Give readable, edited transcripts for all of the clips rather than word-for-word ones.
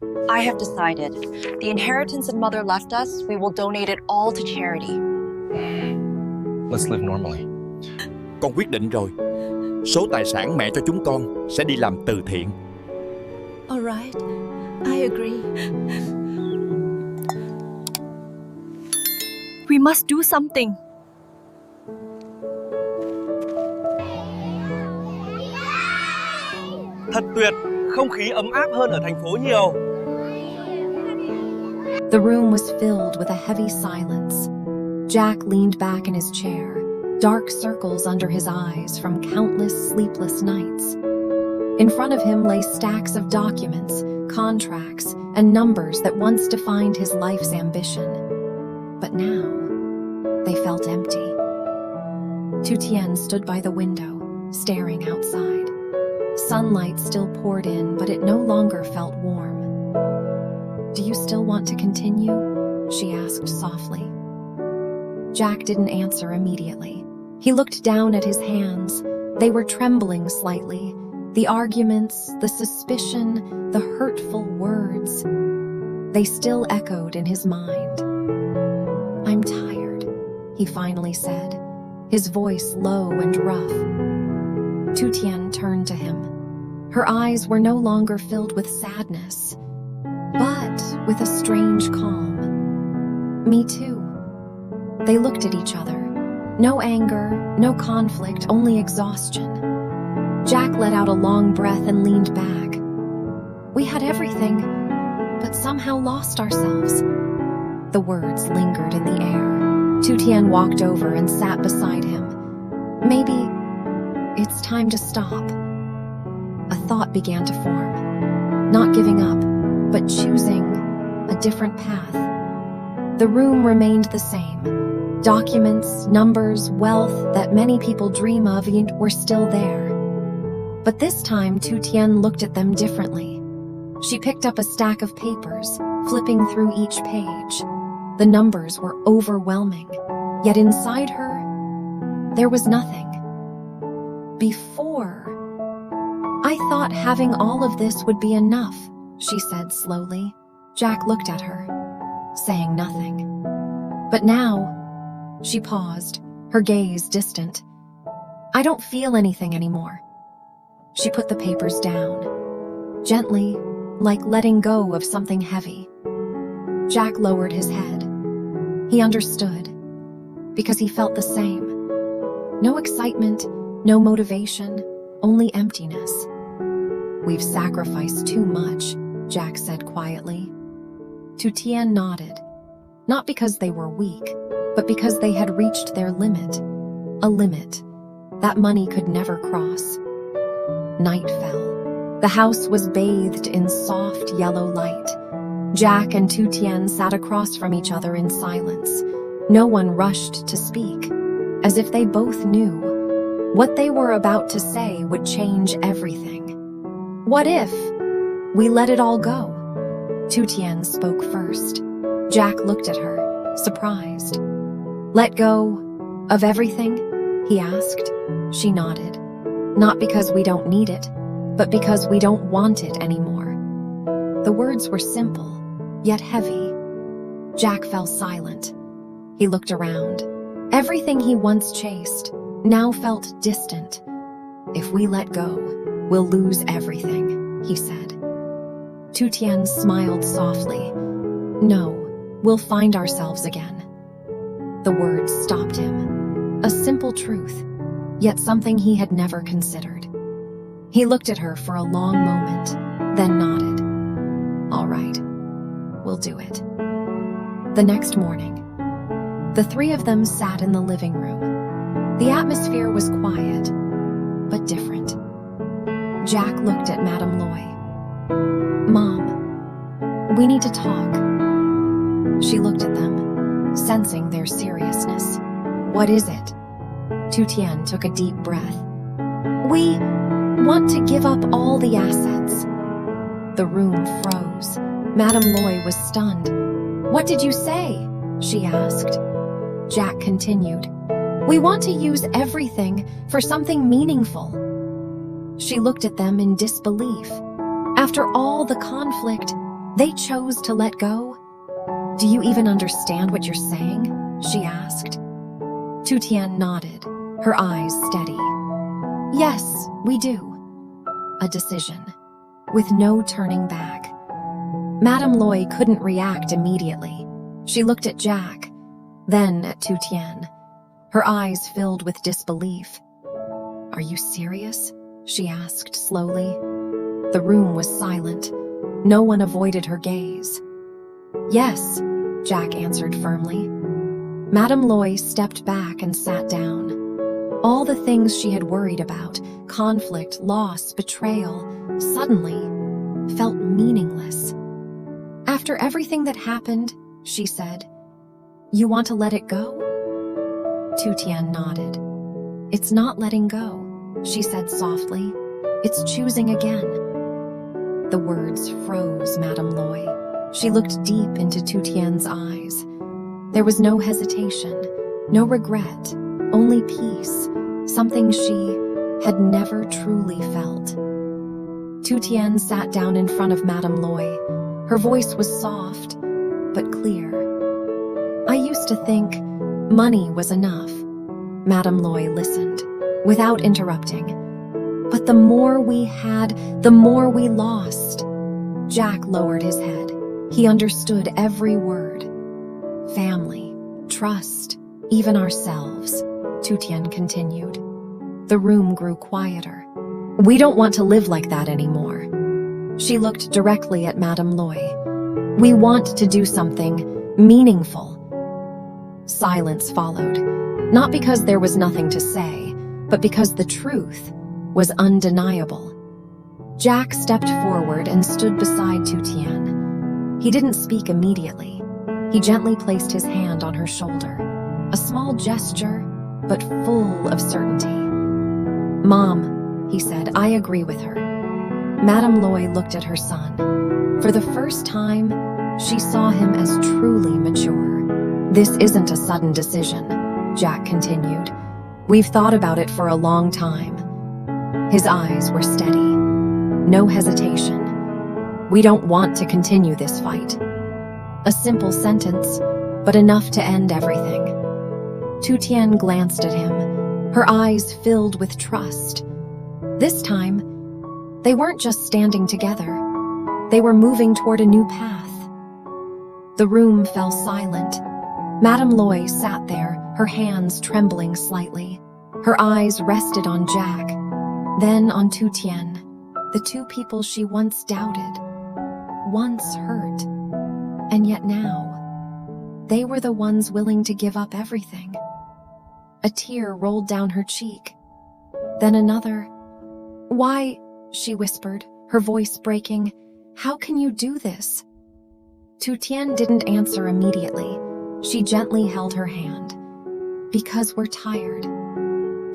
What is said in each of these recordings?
I have decided. The inheritance that mother left us, we will donate it all to charity. Let's live normally. Con quyết định rồi. Số tài sản mẹ cho chúng con sẽ đi làm từ thiện. All right, I agree. We must do something. Thật tuyệt, không khí ấm áp hơn ở thành phố nhiều. The room was filled with a heavy silence. Jack leaned back in his chair, dark circles under his eyes from countless sleepless nights. In front of him lay stacks of documents, contracts, and numbers that once defined his life's ambition. But now, they felt empty. Tu Tien stood by the window, staring outside. Sunlight still poured in, but it no longer felt warm. "Do you still want to continue?" she asked softly. Jack didn't answer immediately. He looked down at his hands. They were trembling slightly. The arguments, the suspicion, the hurtful words, they still echoed in his mind. "I'm tired," he finally said, his voice low and rough. Tu Tien turned to him. Her eyes were no longer filled with sadness, but with a strange calm. "Me too." They looked at each other. No anger, no conflict, only exhaustion. Jack let out a long breath and leaned back. "We had everything, but somehow lost ourselves." The words lingered in the air. Tu Tien walked over and sat beside him. "Maybe it's time to stop." A thought began to form. Not giving up, but choosing a different path. The room remained the same. Documents, numbers, wealth that many people dream of were still there. But this time, Tu Tien looked at them differently. She picked up a stack of papers, flipping through each page. The numbers were overwhelming, yet inside her, there was nothing. "Before, I thought having all of this would be enough," she said slowly. Jack looked at her, saying nothing. But now, she paused, her gaze distant. "I don't feel anything anymore." She put the papers down, gently, like letting go of something heavy. Jack lowered his head. He understood, because he felt the same. No excitement, no motivation, only emptiness. "We've sacrificed too much," Jack said quietly. Tu Tien nodded, not because they were weak, but because they had reached their limit. A limit that money could never cross. Night fell. The house was bathed in soft yellow light. Jack and Tu Tien sat across from each other in silence. No one rushed to speak, as if they both knew what they were about to say would change everything. "What if we let it all go?" Tu Tien spoke first. Jack looked at her, surprised. "Let go of everything?" he asked. She nodded. "Not because we don't need it, but because we don't want it anymore." The words were simple, yet heavy. Jack fell silent. He looked around. Everything he once chased now felt distant. "If we let go, we'll lose everything," he said. Tu Tien smiled softly. "No, we'll find ourselves again." The words stopped him. A simple truth, yet something he had never considered. He looked at her for a long moment, then nodded. "All right, we'll do it." The next morning, the three of them sat in the living room. The atmosphere was quiet, but different. Jack looked at Madame Loy. "Mom, we need to talk." She looked at them, sensing their seriousness. "What is it?" Tu Tien took a deep breath. "We want to give up all the assets." The room froze. Madame Loy was stunned. "What did you say?" she asked. Jack continued. "We want to use everything for something meaningful." She looked at them in disbelief. After all the conflict, They chose to let go? Do you even understand what you're saying? She asked. Tu Tien nodded, her eyes steady. Yes, we do. A decision, with no turning back. Madame Loy couldn't react immediately. She looked at Jack, then at Tu Tien. Her eyes filled with disbelief. Are you serious? She asked slowly. The room was silent. No one avoided her gaze. Yes, Jack answered firmly. Madame Loy stepped back and sat down. All the things she had worried about, conflict, loss, betrayal, suddenly felt meaningless. After everything that happened, she said, you want to let it go? Tu Tien nodded. It's not letting go, she said softly. It's choosing again. The words froze Madame Loy. She looked deep into Tu Tien's eyes. There was no hesitation, no regret, only peace, something she had never truly felt. Tu Tien sat down in front of Madame Loy. Her voice was soft, but clear. I used to think money was enough. Madame Loy listened, without interrupting. But the more we had, the more we lost. Jack lowered his head. He understood every word. Family, trust, even ourselves, Tu Tien continued. The room grew quieter. We don't want to live like that anymore. She looked directly at Madame Loy. We want to do something meaningful. Silence followed, not because there was nothing to say, but because the truth was undeniable. Jack stepped forward and stood beside Tu Tien. He didn't speak immediately. He gently placed his hand on her shoulder, a small gesture, but full of certainty. Mom, he said, I agree with her. Madame Loy looked at her son. For the first time, she saw him as truly mature. This isn't a sudden decision, Jack continued. We've thought about it for a long time. His eyes were steady. No hesitation. We don't want to continue this fight. A simple sentence, but enough to end everything. Tu Tien glanced at him, her eyes filled with trust. This time, they weren't just standing together. They were moving toward a new path. The room fell silent. Madame Loy sat there, her hands trembling slightly. Her eyes rested on Jack, then on Tu Tien, the two people she once doubted, once hurt. And yet now, they were the ones willing to give up everything. A tear rolled down her cheek. Then another. Why, she whispered, her voice breaking, how can you do this? Tu Tien didn't answer immediately. She gently held her hand. Because we're tired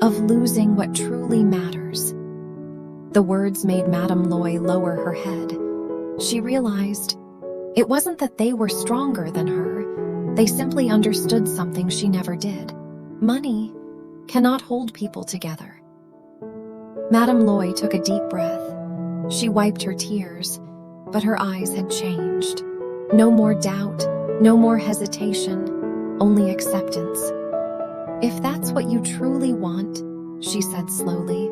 of losing what truly matters. The words made Madame Loy lower her head. She realized it wasn't that they were stronger than her. They simply understood something she never did. Money cannot hold people together. Madame Loy took a deep breath. She wiped her tears, but her eyes had changed. No more doubt, no more hesitation, only acceptance. If that's what you truly want, she said slowly,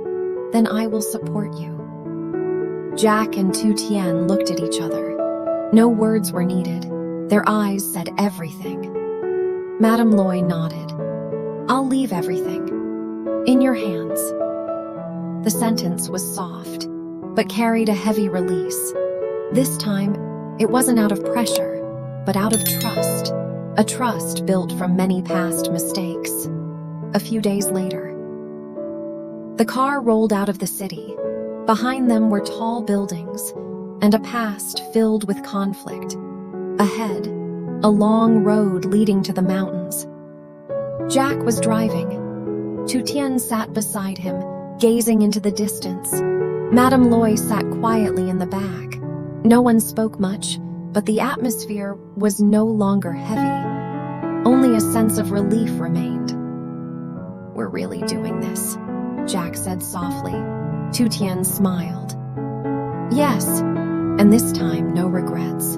then I will support you. Jack and Tu Tien looked at each other. No words were needed. Their eyes said everything. Madame Loy nodded. I'll leave everything. In your hands. The sentence was soft, but carried a heavy release. This time, it wasn't out of pressure, but out of trust. A trust built from many past mistakes. A few days later, the car rolled out of the city. Behind them were tall buildings and a past filled with conflict. Ahead, a long road leading to the mountains. Jack was driving. Tu Tien sat beside him, gazing into the distance. Madame Loy sat quietly in the back. No one spoke much, but the atmosphere was no longer heavy. Only a sense of relief remained. We're really doing this, Jack said softly. Tu Tien smiled. Yes, and this time no regrets.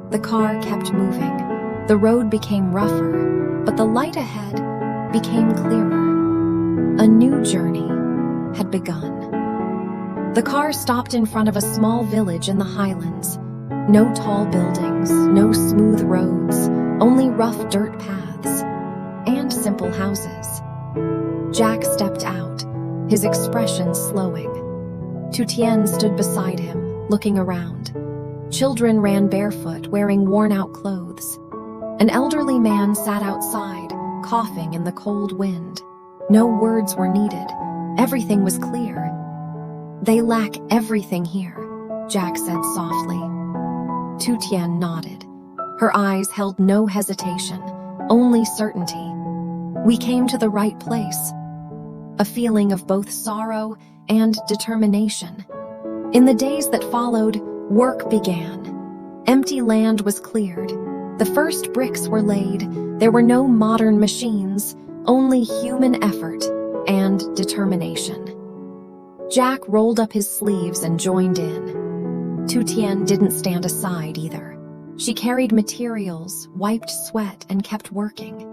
The car kept moving. The road became rougher, but the light ahead became clearer. A new journey had begun. The car stopped in front of a small village in the highlands. No tall buildings, no smooth roads, only rough dirt paths, and simple houses. Jack stepped out, his expression slowing. Tu Tien stood beside him, looking around. Children ran barefoot, wearing worn-out clothes. An elderly man sat outside, coughing in the cold wind. No words were needed. Everything was clear. "They lack everything here," Jack said softly. Tu Tien nodded. Her eyes held no hesitation, only certainty. "We came to the right place." A feeling of both sorrow and determination. In the days that followed, work began. Empty land was cleared. The first bricks were laid. There were no modern machines, only human effort and determination. Jack rolled up his sleeves and joined in. Tu Tien didn't stand aside either. She carried materials, wiped sweat, and kept working.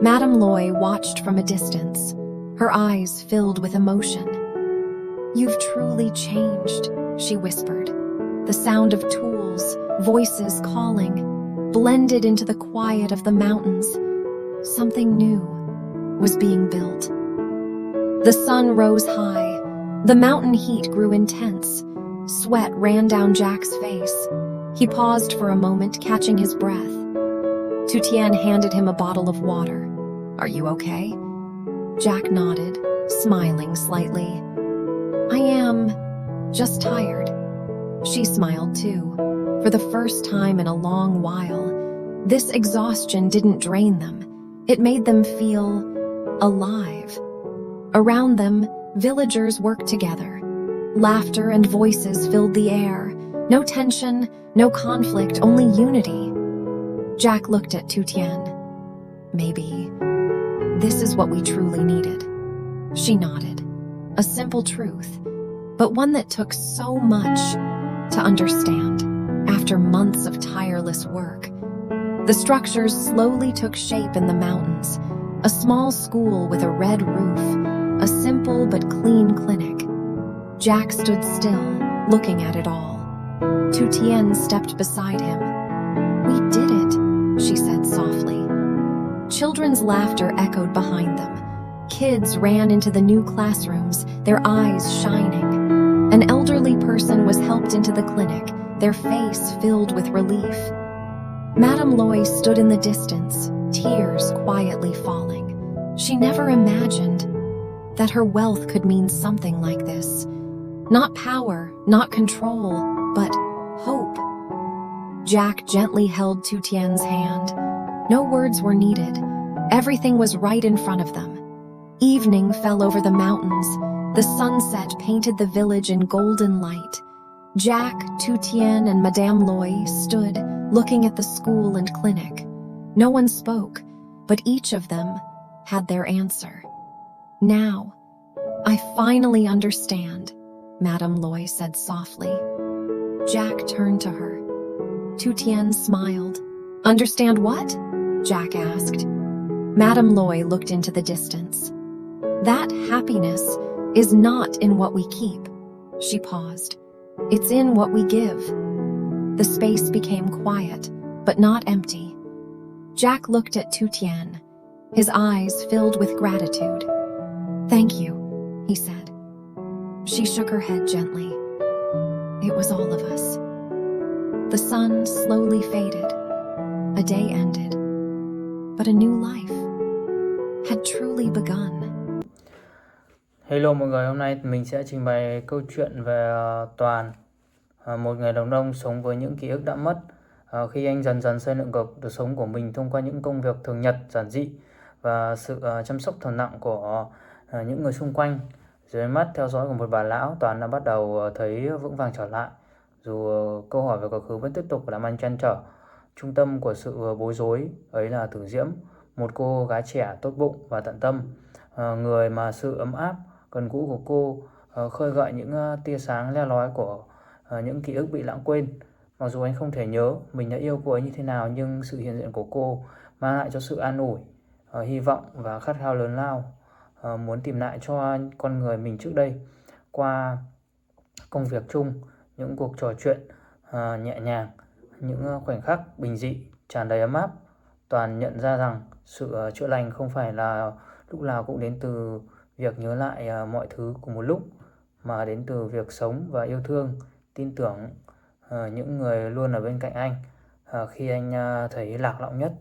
Madame Loy watched from a distance, her eyes filled with emotion. "You've truly changed," she whispered. The sound of tools, voices calling, blended into the quiet of the mountains. Something new was being built. The sun rose high. The mountain heat grew intense. Sweat ran down Jack's face. He paused for a moment, catching his breath. Tu Tien handed him a bottle of water. "Are you okay?" Jack nodded, smiling slightly. "I am just tired." She smiled too. For the first time in a long while, this exhaustion didn't drain them. It made them feel alive. Around them, villagers worked together. Laughter and voices filled the air. No tension, no conflict, only unity. Jack looked at Tu Tien. "Maybe this is what we truly needed." She nodded. A simple truth, but one that took so much to understand. After months of tireless work, the structures slowly took shape in the mountains. A small school with a red roof, a simple but clean clinic. Jack stood still, looking at it all. Tu Tien stepped beside him. "We did it," she said softly. Children's laughter echoed behind them. Kids ran into the new classrooms, their eyes shining. An elderly person was helped into the clinic, their face filled with relief. Madame Loy stood in the distance, tears quietly falling. She never imagined that her wealth could mean something like this. Not power, not control, but hope. Jack gently held Tu Tien's hand. No words were needed. Everything was right in front of them. Evening fell over the mountains. The sunset painted the village in golden light. Jack, Tu Tien, and Madame Loy stood, looking at the school and clinic. No one spoke, but each of them had their answer. "Now, I finally understand," Madame Loy said softly. Jack turned to her. Tu Tien smiled. "Understand what?" Jack asked. Madame Loy looked into the distance. "That happiness is not in what we keep." She paused. "It's in what we give." The space became quiet, but not empty. Jack looked at Tu Tien, his eyes filled with gratitude. "Thank you," he said. She shook her head gently. "It was all of us." The sun slowly faded. A day ended, but a new life had truly begun. Hello mọi người, hôm nay mình sẽ trình bày câu chuyện về Toàn, một người đàn ông sống với những ký ức đã mất. Khi anh dần dần xây dựng cuộc sống của mình thông qua những công việc thường nhật giản dị và sự chăm sóc thầm lặng của những người xung quanh. Dưới mắt theo dõi của một bà lão, Toàn đã bắt đầu thấy vững vàng trở lại. Dù câu hỏi về quá khứ vẫn tiếp tục làm anh trăn trở. Trung tâm của sự bối rối ấy là Tử Diễm, một cô gái trẻ tốt bụng và tận tâm, người mà sự ấm áp gần gũi của cô khơi gợi những tia sáng le lói của những ký ức bị lãng quên. Mặc dù anh không thể nhớ mình đã yêu cô ấy như thế nào, nhưng sự hiện diện của cô mang lại cho sự an ủi, hy vọng và khát khao lớn lao, muốn tìm lại cho con người mình trước đây. Qua công việc chung, những cuộc trò chuyện nhẹ nhàng, những khoảnh khắc bình dị tràn đầy ấm áp, Toàn nhận ra rằng sự chữa lành không phải là lúc nào cũng đến từ việc nhớ lại mọi thứ cùng một lúc, mà đến từ việc sống và yêu thương, tin tưởng những người luôn ở bên cạnh anh khi anh thấy lạc lõng nhất.